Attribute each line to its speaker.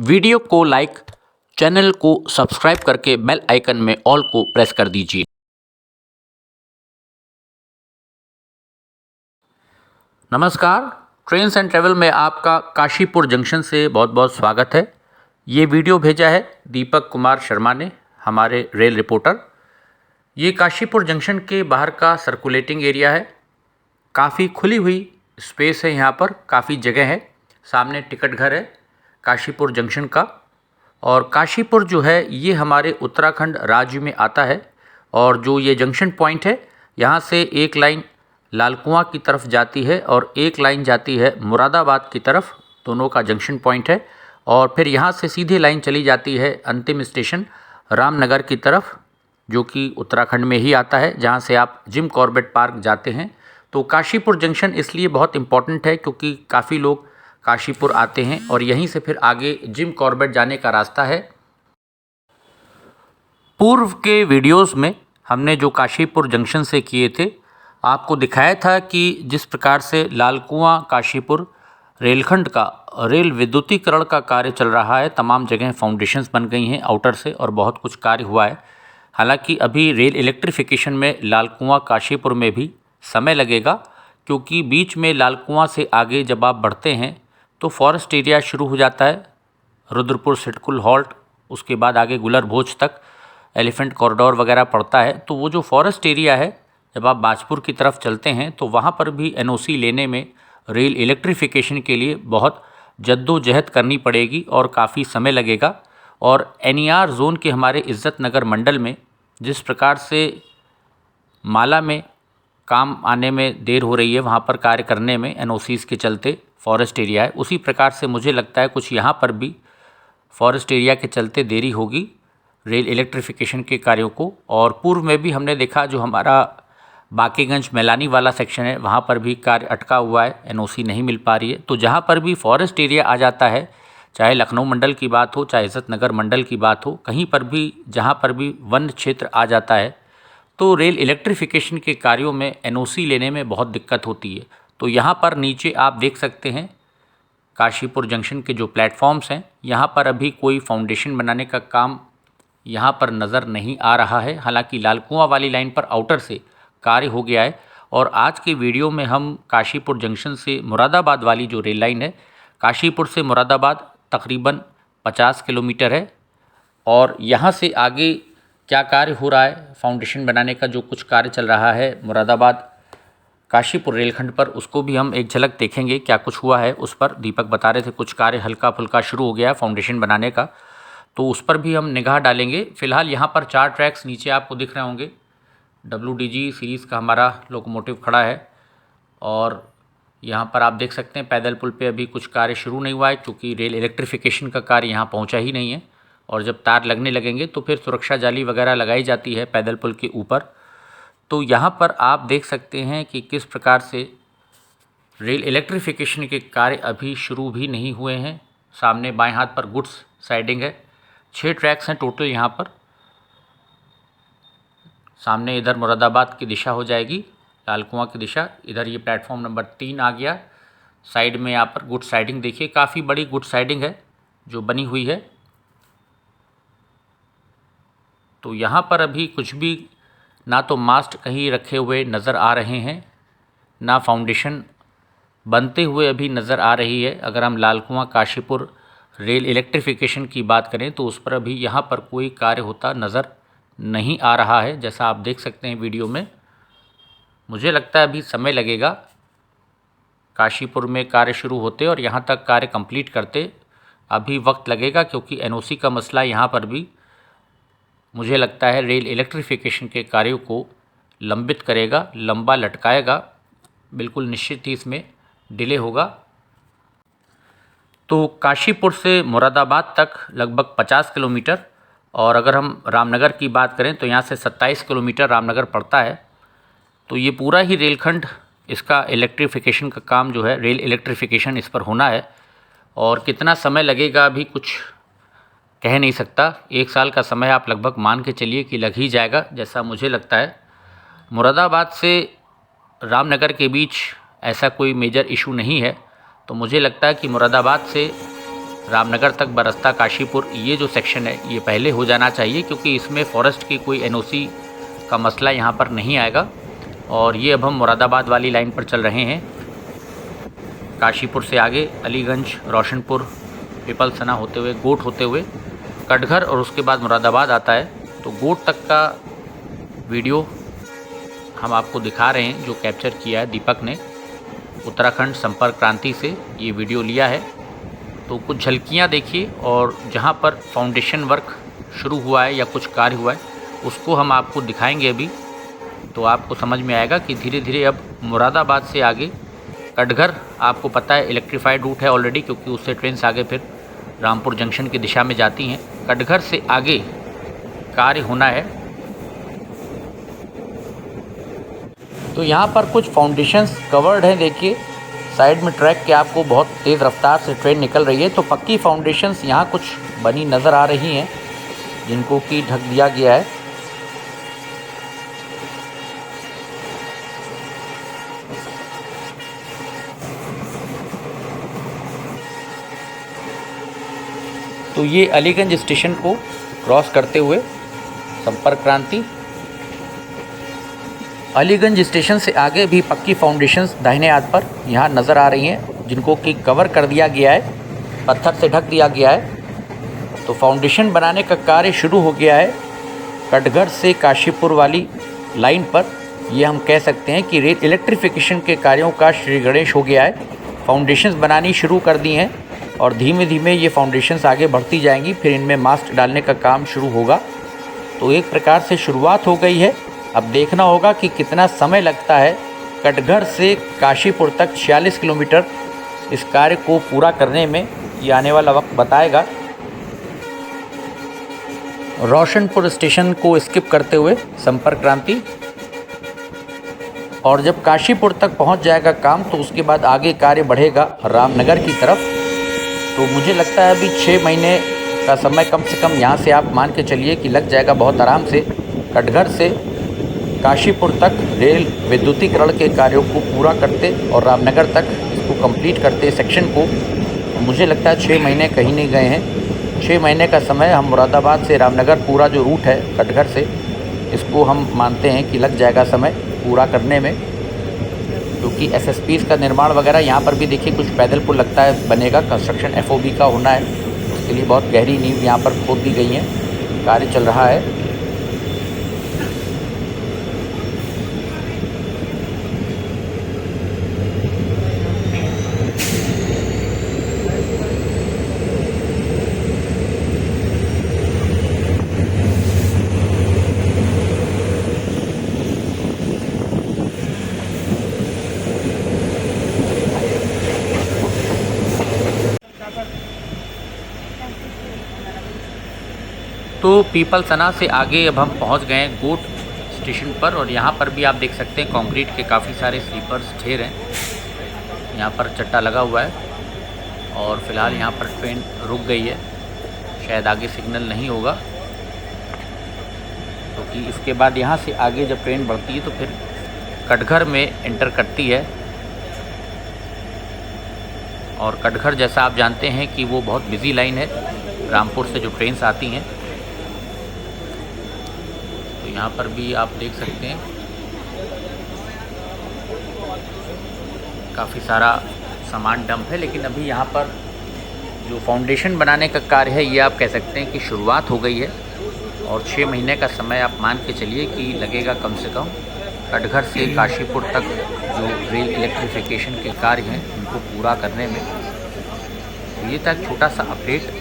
Speaker 1: Video को like, channel को subscribe करके बेल आइकन में ऑल को प्रेस कर दीजिए। नमस्कार, ट्रेन्स एंड ट्रैवल में आपका काशीपुर जंक्शन से बहुत बहुत स्वागत है। ये वीडियो भेजा है दीपक कुमार शर्मा ने, हमारे रेल रिपोर्टर। ये काशीपुर जंक्शन के बाहर का सर्कुलेटिंग एरिया है। काफ़ी खुली हुई स्पेस है, यहाँ पर काफ़ी जगह है। सामने टिकट घर है काशीपुर जंक्शन का। और काशीपुर जो है ये हमारे उत्तराखंड राज्य में आता है। और जो ये जंक्शन पॉइंट है, यहाँ से एक लाइन लाल कुआं की तरफ जाती है और एक लाइन जाती है मुरादाबाद की तरफ। दोनों का जंक्शन पॉइंट है। और फिर यहाँ से सीधी लाइन चली जाती है अंतिम स्टेशन रामनगर की तरफ, जो कि उत्तराखंड में ही आता है, जहाँ से आप जिम कॉर्बेट पार्क जाते हैं। तो काशीपुर जंक्शन इसलिए बहुत इम्पॉर्टेंट है क्योंकि काफ़ी लोग काशीपुर आते हैं और यहीं से फिर आगे जिम कॉर्बेट जाने का रास्ता है। पूर्व के वीडियोस में हमने जो काशीपुर जंक्शन से किए थे, आपको दिखाया था कि जिस प्रकार से लाल कुआं काशीपुर रेलखंड का रेल विद्युतीकरण का कार्य चल रहा है। तमाम जगह फाउंडेशंस बन गई हैं आउटर से और बहुत कुछ कार्य हुआ है। हालांकि अभी रेल इलेक्ट्रिफिकेशन में लाल कुआं काशीपुर में भी समय लगेगा, क्योंकि बीच में लाल कुआं से आगे जब आप बढ़ते हैं तो फॉरेस्ट एरिया शुरू हो जाता है। रुद्रपुर सिडकुल हॉल्ट, उसके बाद आगे गुलर भोज तक एलिफेंट कॉरिडोर वगैरह पड़ता है। तो वो जो फॉरेस्ट एरिया है, जब आप बाजपुर की तरफ चलते हैं तो वहाँ पर भी एनओसी लेने में रेल इलेक्ट्रिफिकेशन के लिए बहुत जद्दोजहद करनी पड़ेगी और काफ़ी समय लगेगा। और एनईआर जोन के हमारे इज़्ज़त नगर मंडल में जिस प्रकार से माला में काम आने में देर हो रही है, वहाँ पर कार्य करने में एनओसीज़ के चलते फॉरेस्ट एरिया है, उसी प्रकार से मुझे लगता है कुछ यहाँ पर भी फॉरेस्ट एरिया के चलते देरी होगी रेल इलेक्ट्रिफिकेशन के कार्यों को। और पूर्व में भी हमने देखा जो हमारा बाकीगंज मैलानी वाला सेक्शन है, वहाँ पर भी कार्य अटका हुआ है, एनओसी नहीं मिल पा रही है। तो जहाँ पर भी फॉरेस्ट एरिया आ जाता है, चाहे लखनऊ मंडल की बात हो, चाहे इज़्ज़त नगर मंडल की बात हो, कहीं पर भी जहाँ पर भी वन क्षेत्र आ जाता है तो रेल इलेक्ट्रिफिकेशन के कार्यों में एनओसी लेने में बहुत दिक्कत होती है। तो यहाँ पर नीचे आप देख सकते हैं काशीपुर जंक्शन के जो प्लेटफॉर्म्स हैं, यहाँ पर अभी कोई फाउंडेशन बनाने का काम यहाँ पर नज़र नहीं आ रहा है। हालांकि लाल कुआं वाली लाइन पर आउटर से कार्य हो गया है। और आज के वीडियो में हम काशीपुर जंक्शन से मुरादाबाद वाली जो रेल लाइन है, काशीपुर से मुरादाबाद तकरीबन 50 किलोमीटर है। और यहाँ से आगे क्या कार्य हो रहा है, फाउंडेशन बनाने का जो कुछ कार्य चल रहा है मुरादाबाद काशीपुर रेलखंड पर, उसको भी हम एक झलक देखेंगे क्या कुछ हुआ है उस पर। दीपक बता रहे थे कुछ कार्य हल्का फुल्का शुरू हो गया फाउंडेशन बनाने का, तो उस पर भी हम निगाह डालेंगे। फ़िलहाल यहाँ पर 4 ट्रैक्स नीचे आपको दिख रहे होंगे। WDG सीरीज़ का हमारा लोकोमोटिव खड़ा है। और यहाँ पर आप देख सकते हैं पैदल पुल पे अभी कुछ कार्य शुरू नहीं हुआ है, क्योंकि रेल इलेक्ट्रिफिकेशन का कार्य यहाँ पहुँचा ही नहीं है। और जब तार लगने लगेंगे तो फिर सुरक्षा जाली वगैरह लगाई जाती है पैदल पुल के ऊपर। तो यहाँ पर आप देख सकते हैं कि किस प्रकार से रेल इलेक्ट्रिफिकेशन के कार्य अभी शुरू भी नहीं हुए हैं। सामने बाएं हाथ पर गुड्स साइडिंग है। 6 ट्रैक्स हैं टोटल यहाँ पर। सामने इधर मुरादाबाद की दिशा हो जाएगी, लाल कुआं की दिशा। इधर ये प्लेटफॉर्म नंबर 3 आ गया। साइड में यहाँ पर गुड साइडिंग देखिए, काफ़ी बड़ी गुड साइडिंग है जो बनी हुई है। तो यहाँ पर अभी कुछ भी ना तो मास्ट कहीं रखे हुए नज़र आ रहे हैं, ना फाउंडेशन बनते हुए अभी नज़र आ रही है। अगर हम लाल कुआं काशीपुर रेल इलेक्ट्रिफिकेशन की बात करें तो उस पर अभी यहाँ पर कोई कार्य होता नज़र नहीं आ रहा है, जैसा आप देख सकते हैं वीडियो में। मुझे लगता है अभी समय लगेगा काशीपुर में कार्य शुरू होते और यहाँ तक कार्य कंप्लीट करते अभी वक्त लगेगा, क्योंकि एनओसी का मसला यहाँ पर भी मुझे लगता है रेल इलेक्ट्रिफिकेशन के कार्यों को लंबित करेगा, लंबा लटकाएगा। बिल्कुल निश्चित ही इसमें डिले होगा। तो काशीपुर से मुरादाबाद तक लगभग 50 किलोमीटर, और अगर हम रामनगर की बात करें तो यहाँ से 27 किलोमीटर रामनगर पड़ता है। तो ये पूरा ही रेलखंड, इसका इलेक्ट्रिफिकेशन का काम जो है, रेल इलेक्ट्रिफिकेशन इस पर होना है। और कितना समय लगेगा अभी कुछ कह नहीं सकता। 1 साल का समय आप लगभग मान के चलिए कि लग ही जाएगा, जैसा मुझे लगता है। मुरादाबाद से रामनगर के बीच ऐसा कोई मेजर इशू नहीं है, तो मुझे लगता है कि मुरादाबाद से रामनगर तक बरसता काशीपुर, ये जो सेक्शन है ये पहले हो जाना चाहिए, क्योंकि इसमें फॉरेस्ट की कोई एनओसी का मसला यहाँ पर नहीं आएगा। और ये अब हम मुरादाबाद वाली लाइन पर चल रहे हैं। काशीपुर से आगे अलीगंज, रोशनपुर, पिपलसना होते हुए, गोट होते हुए कटघर और उसके बाद मुरादाबाद आता है। तो गोट तक का वीडियो हम आपको दिखा रहे हैं, जो कैप्चर किया है दीपक ने। उत्तराखंड संपर्क क्रांति से ये वीडियो लिया है। तो कुछ झलकियाँ देखिए, और जहाँ पर फाउंडेशन वर्क शुरू हुआ है या कुछ कार्य हुआ है उसको हम आपको दिखाएंगे अभी। तो आपको समझ में आएगा कि धीरे धीरे अब मुरादाबाद से आगे कटघर, आपको पता है इलेक्ट्रीफाइड रूट है ऑलरेडी, क्योंकि उससे ट्रेन्स आगे फिर रामपुर जंक्शन की दिशा में जाती हैं। कटघर से आगे कार्य होना है। तो यहाँ पर कुछ फाउंडेशंस कवर्ड हैं, देखिए साइड में ट्रैक के आपको बहुत तेज़ रफ्तार से ट्रेन निकल रही है। तो पक्की फाउंडेशंस यहाँ कुछ बनी नज़र आ रही हैं, जिनको कि ढक दिया गया है। तो ये अलीगंज स्टेशन को क्रॉस करते हुए संपर्क क्रांति, अलीगंज स्टेशन से आगे भी पक्की फाउंडेशंस दाहिने हाथ पर यहाँ नज़र आ रही हैं, जिनको कि कवर कर दिया गया है, पत्थर से ढक दिया गया है। तो फाउंडेशन बनाने का कार्य शुरू हो गया है कटघर से काशीपुर वाली लाइन पर। ये हम कह सकते हैं कि रेल इलेक्ट्रिफिकेशन के कार्यों का श्री गणेश हो गया है। फाउंडेशंस बनानी शुरू कर दी हैं और धीमे धीमे ये फाउंडेशंस आगे बढ़ती जाएंगी, फिर इनमें मास्ट डालने का काम शुरू होगा। तो एक प्रकार से शुरुआत हो गई है। अब देखना होगा कि कितना समय लगता है कटघर से काशीपुर तक 46 किलोमीटर इस कार्य को पूरा करने में, ये आने वाला वक्त बताएगा। रोशनपुर स्टेशन को स्किप करते हुए संपर्क क्रांति, और जब काशीपुर तक पहुंच जाएगा काम तो उसके बाद आगे कार्य बढ़ेगा रामनगर की तरफ। तो मुझे लगता है अभी 6 महीने का समय कम से कम यहाँ से आप मान के चलिए कि लग जाएगा बहुत आराम से कटघर से काशीपुर तक रेल विद्युतीकरण के कार्यों को पूरा करते और रामनगर तक इसको कंप्लीट करते सेक्शन को। मुझे लगता है 6 महीने कहीं नहीं गए हैं। 6 महीने का समय हम मुरादाबाद से रामनगर पूरा जो रूट है कटघर से, इसको हम मानते हैं कि लग जाएगा समय पूरा करने में, क्योंकि एसएसपीज़ का निर्माण वगैरह यहाँ पर भी देखिए कुछ पैदल पुल लगता है बनेगा, कंस्ट्रक्शन एफओबी का होना है, उसके लिए बहुत गहरी नींव यहाँ पर खोद दी गई है, कार्य चल रहा है। तो पीपलसना से आगे अब हम पहुंच गए हैं गोट स्टेशन पर, और यहाँ पर भी आप देख सकते हैं कंक्रीट के काफ़ी सारे स्लीपर्स ढेर हैं। यहाँ पर चट्टा लगा हुआ है और फ़िलहाल यहाँ पर ट्रेन रुक गई है, शायद आगे सिग्नल नहीं होगा, क्योंकि इसके बाद यहाँ से आगे जब ट्रेन बढ़ती है तो फिर कटघर में एंटर करती है। और कटघर जैसा आप जानते हैं कि वो बहुत बिज़ी लाइन है, रामपुर से जो ट्रेन्स आती हैं। तो यहाँ पर भी आप देख सकते हैं काफ़ी सारा सामान डंप है, लेकिन अभी यहाँ पर जो फाउंडेशन बनाने का कार्य है ये आप कह सकते हैं कि शुरुआत हो गई है। और 6 महीने का समय आप मान के चलिए कि लगेगा कम से कम कटघर से काशीपुर तक जो रेल इलेक्ट्रिफिकेशन के कार्य हैं उनको पूरा करने में। तो ये था एक छोटा सा अपडेट